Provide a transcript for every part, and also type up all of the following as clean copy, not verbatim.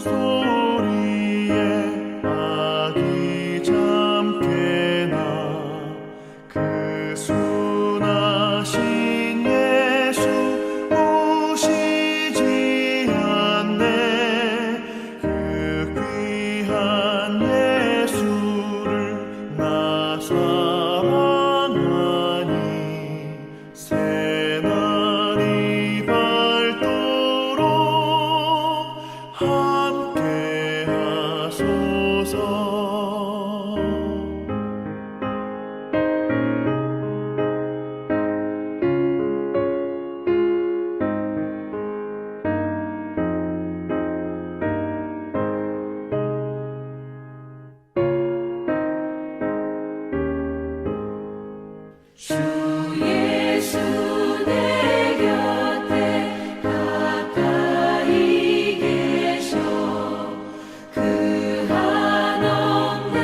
소리에 아기 잠깨나 그 순하신 예수 보시지 않네. 그 귀한 예수를 나 사랑하니 새날이 밝도록 함께 하소서. 주 예수 내 곁에 가까이 계셔. 그 한없는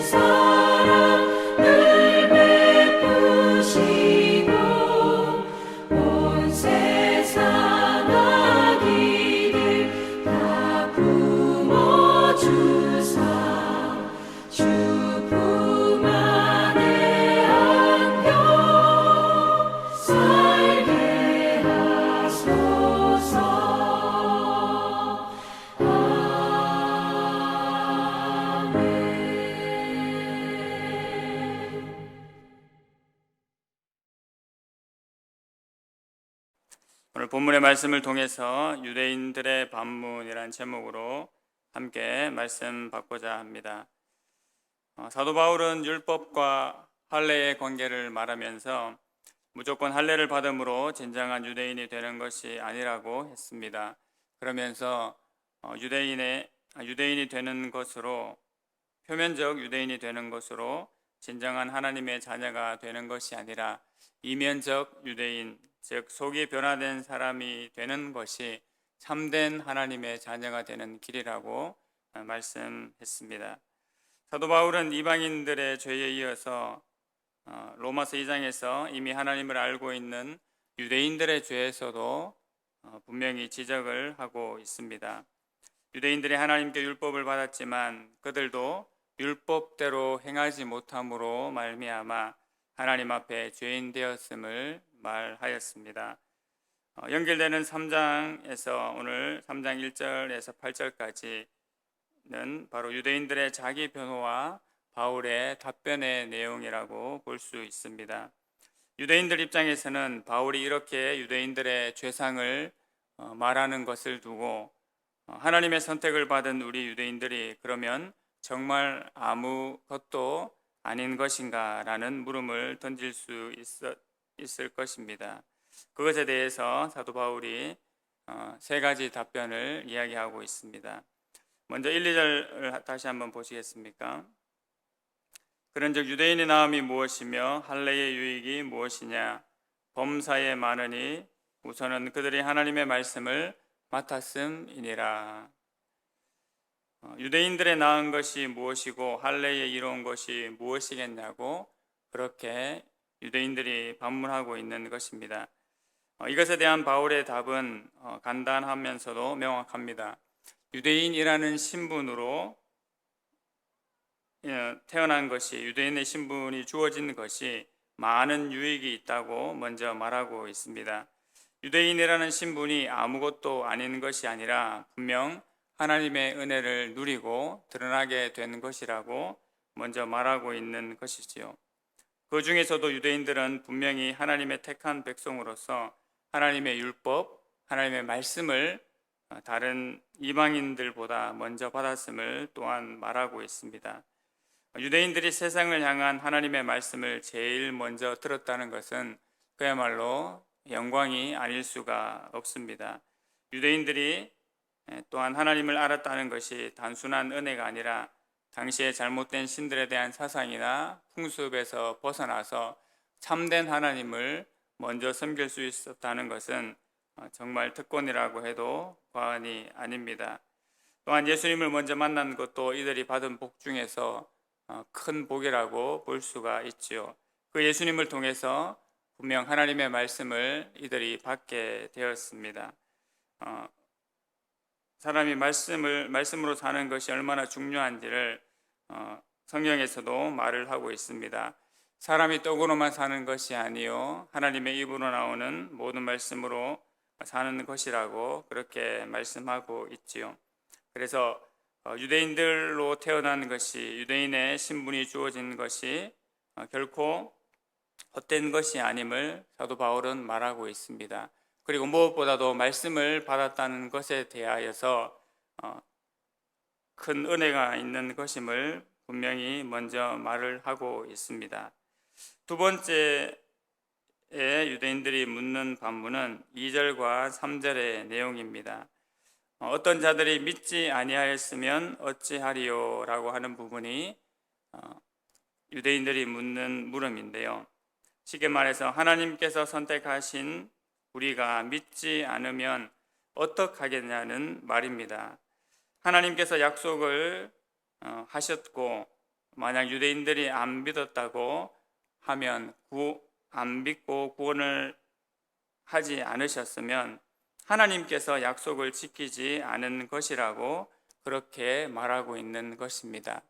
사랑 늘 베푸시고 온 세상 아기들 다 품어주사 주 품 안에 안겨 살게 하소서. 아멘. 오늘 본문의 말씀을 통해서 유대인들의 반문이라는 제목으로 함께 말씀 받고자 합니다. 사도 바울은 율법과 할례의 관계를 말하면서 무조건 할례를 받음으로 진정한 유대인이 되는 것이 아니라고 했습니다. 그러면서 유대인이 되는 것으로, 표면적 유대인이 되는 것으로 진정한 하나님의 자녀가 되는 것이 아니라 이면적 유대인, 즉 속이 변화된 사람이 되는 것이 참된 하나님의 자녀가 되는 길이라고 말씀했습니다. 사도 바울은 이방인들의 죄에 이어서 로마서 2장에서 이미 하나님을 알고 있는 유대인들의 죄에서도 분명히 지적을 하고 있습니다. 유대인들이 하나님께 율법을 받았지만 그들도 율법대로 행하지 못함으로 말미암아 하나님 앞에 죄인 되었음을 말하였습니다. 연결되는 3장에서 오늘 3장 1절에서 8절까지는 바로 유대인들의 자기 변호와 바울의 답변의 내용이라고 볼 수 있습니다. 유대인들 입장에서는 바울이 이렇게 유대인들의 죄상을 말하는 것을 두고 하나님의 선택을 받은 우리 유대인들이 그러면 정말 아무것도 아닌 것인가 라는 물음을 던질 수 있을 것입니다. 그것에 대해서 사도 바울이 세 가지 답변을 이야기하고 있습니다. 먼저 1, 2절 다시 한번 보시겠습니까? 그런즉 유대인의 나음이 무엇이며 할례의 유익이 무엇이냐? 범사에 많으니 우선은 그들이 하나님의 말씀을 맡았음이니라. 유대인들의 낳은 것이 무엇이고 할례에 이루은 것이 무엇이겠냐고 그렇게 유대인들이 반문하고 있는 것입니다. 이것에 대한 바울의 답은 간단하면서도 명확합니다. 유대인이라는 신분으로 태어난 것이, 유대인의 신분이 주어진 것이 많은 유익이 있다고 먼저 말하고 있습니다. 유대인이라는 신분이 아무것도 아닌 것이 아니라 분명 하나님의 은혜를 누리고 드러나게 된 것이라고 먼저 말하고 있는 것이지요. 그 중에서도 유대인들은 분명히 하나님의 택한 백성으로서 하나님의 율법, 하나님의 말씀을 다른 이방인들보다 먼저 받았음을 또한 말하고 있습니다. 유대인들이 세상을 향한 하나님의 말씀을 제일 먼저 들었다는 것은 그야말로 영광이 아닐 수가 없습니다. 유대인들이 또한 하나님을 알았다는 것이 단순한 은혜가 아니라 당시에 잘못된 신들에 대한 사상이나 풍습에서 벗어나서 참된 하나님을 먼저 섬길 수 있었다는 것은 정말 특권이라고 해도 과언이 아닙니다. 또한 예수님을 먼저 만난 것도 이들이 받은 복 중에서 큰 복이라고 볼 수가 있지요. 그 예수님을 통해서 분명 하나님의 말씀을 이들이 받게 되었습니다. 사람이 말씀으로 사는 것이 얼마나 중요한지를 성경에서도 말을 하고 있습니다. 사람이 떡으로만 사는 것이 아니요 하나님의 입으로 나오는 모든 말씀으로 사는 것이라고 그렇게 말씀하고 있지요. 그래서 유대인들로 태어난 것이, 유대인의 신분이 주어진 것이 결코 헛된 것이 아님을 사도 바울은 말하고 있습니다. 그리고 무엇보다도 말씀을 받았다는 것에 대하여서 큰 은혜가 있는 것임을 분명히 먼저 말을 하고 있습니다. 두 번째에 유대인들이 묻는 반문은 2절과 3절의 내용입니다. 어떤 자들이 믿지 아니하였으면 어찌하리요? 라고 하는 부분이 유대인들이 묻는 물음인데요. 쉽게 말해서 하나님께서 선택하신 우리가 믿지 않으면 어떡하겠냐는 말입니다. 하나님께서 약속을 하셨고 만약 유대인들이 안 믿었다고 하면 안 믿고 구원을 하지 않으셨으면 하나님께서 약속을 지키지 않은 것이라고 그렇게 말하고 있는 것입니다.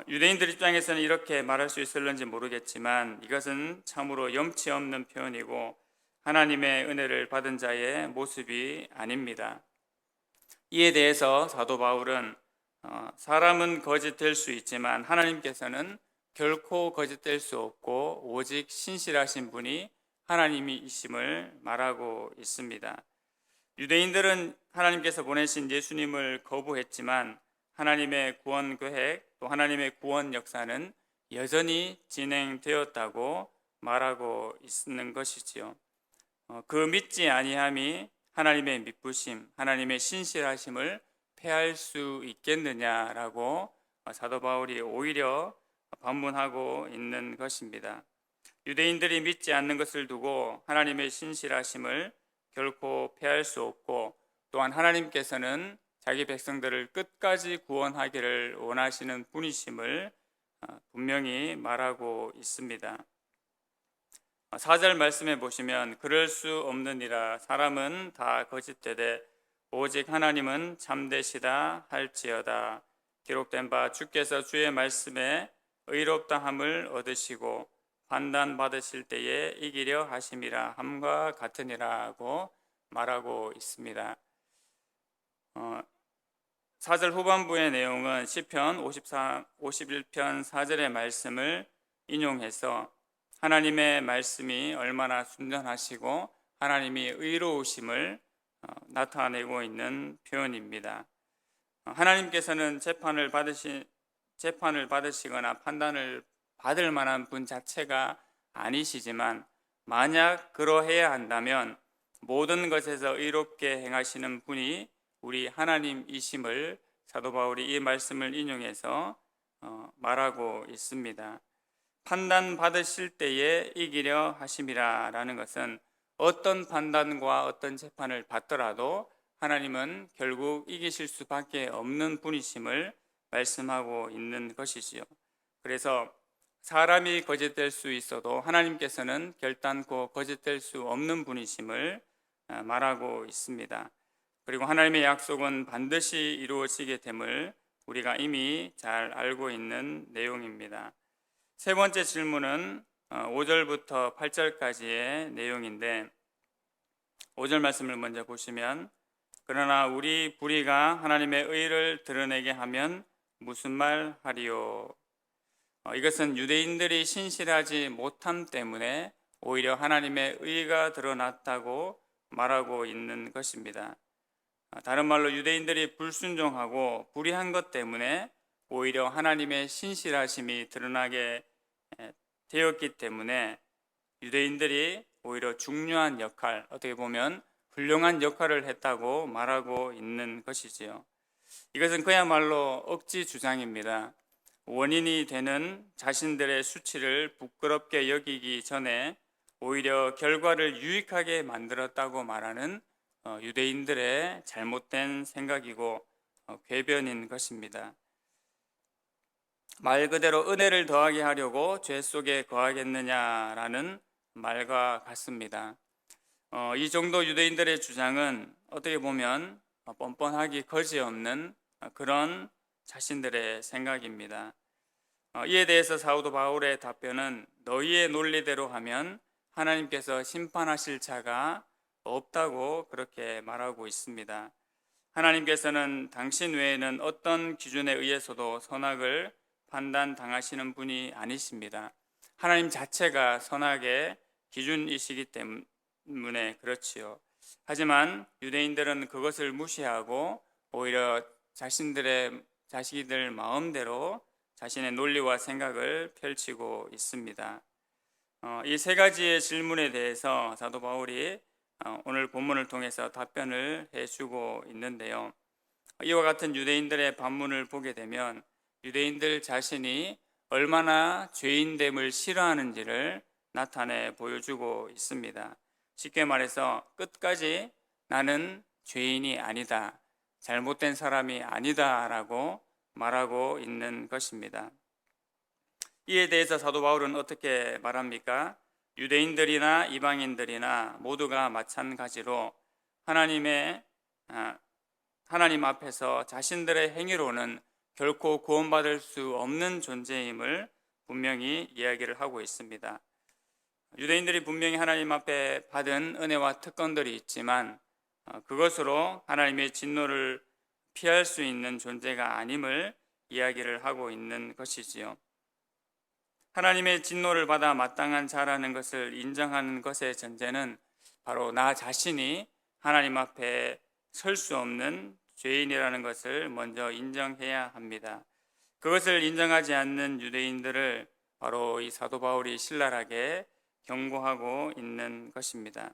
유대인들 입장에서는 이렇게 말할 수 있을는지 모르겠지만 이것은 참으로 염치 없는 표현이고 하나님의 은혜를 받은 자의 모습이 아닙니다. 이에 대해서 사도 바울은 사람은 거짓될 수 있지만 하나님께서는 결코 거짓될 수 없고 오직 신실하신 분이 하나님이심을 말하고 있습니다. 유대인들은 하나님께서 보내신 예수님을 거부했지만 하나님의 구원 계획 또 하나님의 구원 역사는 여전히 진행되었다고 말하고 있는 것이지요. 그 믿지 아니함이 하나님의 미쁘심, 하나님의 신실하심을 패할 수 있겠느냐라고 사도 바울이 오히려 반문하고 있는 것입니다. 유대인들이 믿지 않는 것을 두고 하나님의 신실하심을 결코 패할 수 없고 또한 하나님께서는 자기 백성들을 끝까지 구원하기를 원하시는 분이심을 분명히 말하고 있습니다. 4절 말씀에 보시면 그럴 수 없느니라 사람은 다 거짓되되 오직 하나님은 참되시다 할지어다. 기록된 바 주께서 주의 말씀에 의롭다함을 얻으시고 판단 받으실 때에 이기려 하심이라 함과 같으니라고 말하고 있습니다. 4절 후반부의 내용은 시편 51편 4절의 말씀을 인용해서 하나님의 말씀이 얼마나 순전하시고 하나님이 의로우심을 나타내고 있는 표현입니다. 하나님께서는 재판을 받으시거나 판단을 받을 만한 분 자체가 아니시지만 만약 그러해야 한다면 모든 것에서 의롭게 행하시는 분이 우리 하나님이심을 사도 바울이 이 말씀을 인용해서 말하고 있습니다. 판단 받으실 때에 이기려 하심이라 라는 것은 어떤 판단과 어떤 재판을 받더라도 하나님은 결국 이기실 수밖에 없는 분이심을 말씀하고 있는 것이지요. 그래서 사람이 거짓될 수 있어도 하나님께서는 결단코 거짓될 수 없는 분이심을 말하고 있습니다. 그리고 하나님의 약속은 반드시 이루어지게 됨을 우리가 이미 잘 알고 있는 내용입니다. 세 번째 질문은 5절부터 8절까지의 내용인데 5절 말씀을 먼저 보시면 그러나 우리 불의가 하나님의 의를 드러내게 하면 무슨 말 하리요? 이것은 유대인들이 신실하지 못함 때문에 오히려 하나님의 의가 드러났다고 말하고 있는 것입니다. 다른 말로 유대인들이 불순종하고 불의한 것 때문에 오히려 하나님의 신실하심이 드러나게 되었기 때문에 유대인들이 오히려 중요한 역할, 어떻게 보면 훌륭한 역할을 했다고 말하고 있는 것이지요. 이것은 그야말로 억지 주장입니다. 원인이 되는 자신들의 수치를 부끄럽게 여기기 전에 오히려 결과를 유익하게 만들었다고 말하는 유대인들의 잘못된 생각이고 궤변인 것입니다. 말 그대로 은혜를 더하게 하려고 죄 속에 거하겠느냐라는 말과 같습니다. 이 정도 유대인들의 주장은 어떻게 보면 뻔뻔하기 거지없는 그런 자신들의 생각입니다. 이에 대해서 사도 바울의 답변은 너희의 논리대로 하면 하나님께서 심판하실 자가 없다고 그렇게 말하고 있습니다. 하나님께서는 당신 외에는 어떤 기준에 의해서도 선악을 판단당하시는 분이 아니십니다. 하나님 자체가 선악의 기준이시기 때문에 그렇지요. 하지만 유대인들은 그것을 무시하고 오히려 자기들 마음대로 자신의 논리와 생각을 펼치고 있습니다. 이 세 가지의 질문에 대해서 사도 바울이 오늘 본문을 통해서 답변을 해주고 있는데요. 이와 같은 유대인들의 반문을 보게 되면 유대인들 자신이 얼마나 죄인됨을 싫어하는지를 나타내 보여주고 있습니다. 쉽게 말해서 끝까지 나는 죄인이 아니다, 잘못된 사람이 아니다 라고 말하고 있는 것입니다. 이에 대해서 사도 바울은 어떻게 말합니까? 유대인들이나 이방인들이나 모두가 마찬가지로 하나님 앞에서 자신들의 행위로는 결코 구원받을 수 없는 존재임을 분명히 이야기를 하고 있습니다. 유대인들이 분명히 하나님 앞에 받은 은혜와 특권들이 있지만 그것으로 하나님의 진노를 피할 수 있는 존재가 아님을 이야기를 하고 있는 것이지요. 하나님의 진노를 받아 마땅한 자라는 것을 인정하는 것의 전제는 바로 나 자신이 하나님 앞에 설 수 없는 죄인이라는 것을 먼저 인정해야 합니다. 그것을 인정하지 않는 유대인들을 바로 이 사도 바울이 신랄하게 경고하고 있는 것입니다.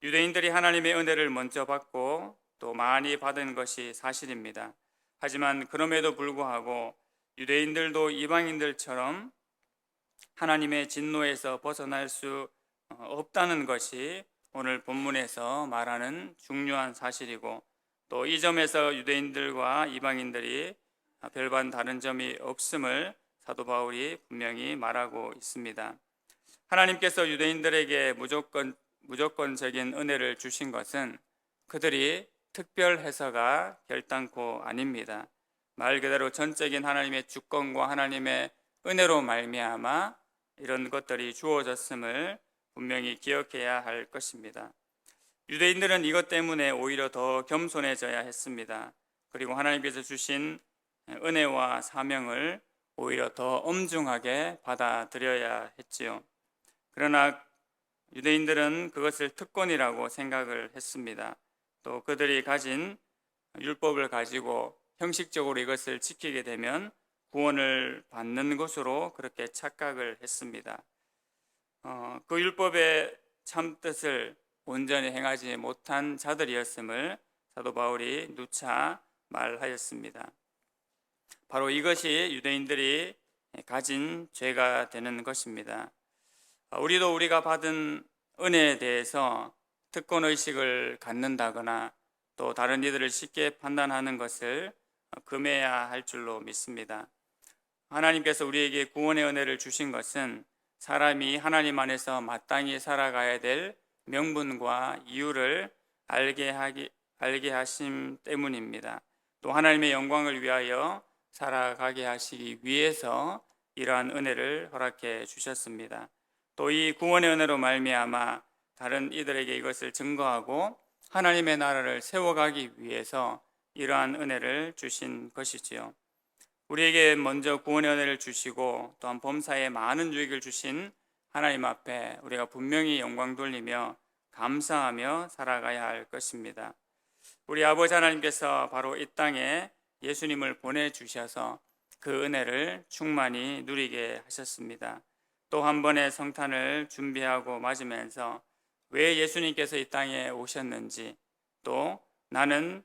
유대인들이 하나님의 은혜를 먼저 받고 또 많이 받은 것이 사실입니다. 하지만 그럼에도 불구하고 유대인들도 이방인들처럼 하나님의 진노에서 벗어날 수 없다는 것이 오늘 본문에서 말하는 중요한 사실이고, 또 이 점에서 유대인들과 이방인들이 별반 다른 점이 없음을 사도 바울이 분명히 말하고 있습니다. 하나님께서 유대인들에게 무조건적인 은혜를 주신 것은 그들이 특별해서가 결단코 아닙니다. 말 그대로 전적인 하나님의 주권과 하나님의 은혜로 말미암아 이런 것들이 주어졌음을 분명히 기억해야 할 것입니다. 유대인들은 이것 때문에 오히려 더 겸손해져야 했습니다. 그리고 하나님께서 주신 은혜와 사명을 오히려 더 엄중하게 받아들여야 했지요. 그러나 유대인들은 그것을 특권이라고 생각을 했습니다. 또 그들이 가진 율법을 가지고 형식적으로 이것을 지키게 되면 구원을 받는 것으로 그렇게 착각을 했습니다. 그 율법의 참뜻을 온전히 행하지 못한 자들이었음을 사도 바울이 누차 말하였습니다. 바로 이것이 유대인들이 가진 죄가 되는 것입니다. 우리가 받은 은혜에 대해서 특권의식을 갖는다거나 또 다른 이들을 쉽게 판단하는 것을 금해야 할 줄로 믿습니다. 하나님께서 우리에게 구원의 은혜를 주신 것은 사람이 하나님 안에서 마땅히 살아가야 될 명분과 이유를 알게 하심 때문입니다. 또 하나님의 영광을 위하여 살아가게 하시기 위해서 이러한 은혜를 허락해 주셨습니다. 또 이 구원의 은혜로 말미암아 다른 이들에게 이것을 증거하고 하나님의 나라를 세워가기 위해서 이러한 은혜를 주신 것이지요. 우리에게 먼저 구원의 은혜를 주시고 또한 범사에 많은 유익을 주신 하나님 앞에 우리가 분명히 영광 돌리며 감사하며 살아가야 할 것입니다. 우리 아버지 하나님께서 바로 이 땅에 예수님을 보내주셔서 그 은혜를 충만히 누리게 하셨습니다. 또 한 번의 성탄을 준비하고 맞으면서 왜 예수님께서 이 땅에 오셨는지, 또 나는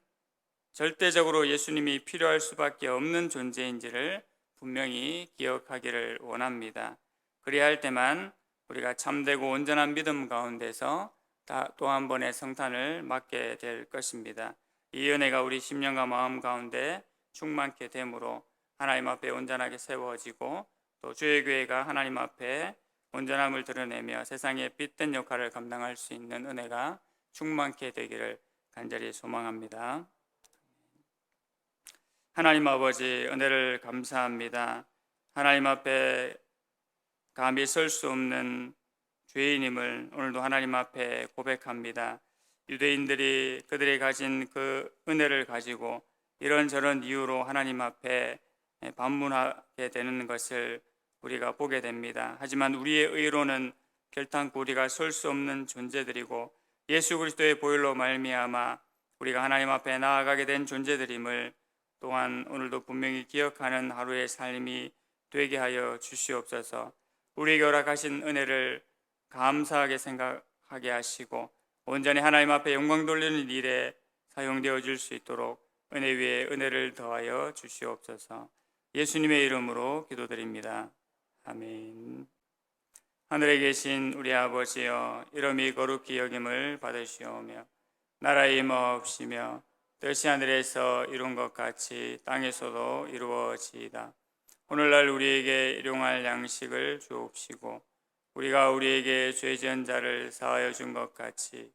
절대적으로 예수님이 필요할 수밖에 없는 존재인지를 분명히 기억하기를 원합니다. 그래야 할 때만 우리가 참되고 온전한 믿음 가운데서 또 한 번의 성탄을 맞게 될 것입니다. 이 은혜가 우리 심령과 마음 가운데 충만케 되므로 하나님 앞에 온전하게 세워지고 또 주의 교회가 하나님 앞에 온전함을 드러내며 세상의 빛된 역할을 감당할 수 있는 은혜가 충만케 되기를 간절히 소망합니다. 하나님 아버지, 은혜를 감사합니다. 하나님 앞에 감히 설 수 없는 죄인임을 오늘도 하나님 앞에 고백합니다. 유대인들이 그들이 가진 그 은혜를 가지고 이런저런 이유로 하나님 앞에 반문하게 되는 것을 우리가 보게 됩니다. 하지만 우리의 의로는 결단코 우리가 설 수 없는 존재들이고 예수 그리스도의 보혈로 말미암아 우리가 하나님 앞에 나아가게 된 존재들임을 또한 오늘도 분명히 기억하는 하루의 삶이 되게 하여 주시옵소서. 우리에게 허락하신 은혜를 감사하게 생각하게 하시고 온전히 하나님 앞에 영광 돌리는 일에 사용되어 줄 수 있도록 은혜 위에 은혜를 더하여 주시옵소서. 예수님의 이름으로 기도드립니다. 아멘. 하늘에 계신 우리 아버지여, 이름이 거룩히 여김을 받으시오며 나라의 임하옵시며 뜻이 하늘에서 이룬 것 같이 땅에서도 이루어지이다. 오늘날 우리에게 일용할 양식을 주옵시고 우리가 우리에게 죄 지은 자를 사하여 준 것 같이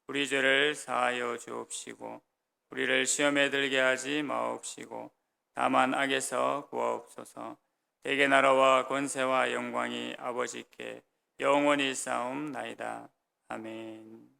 우리 죄를 사하여 주옵시고 우리를 시험에 들게 하지 마옵시고 다만 악에서 구하옵소서. 대개 나라와 권세와 영광이 아버지께 영원히 싸움나이다. 아멘.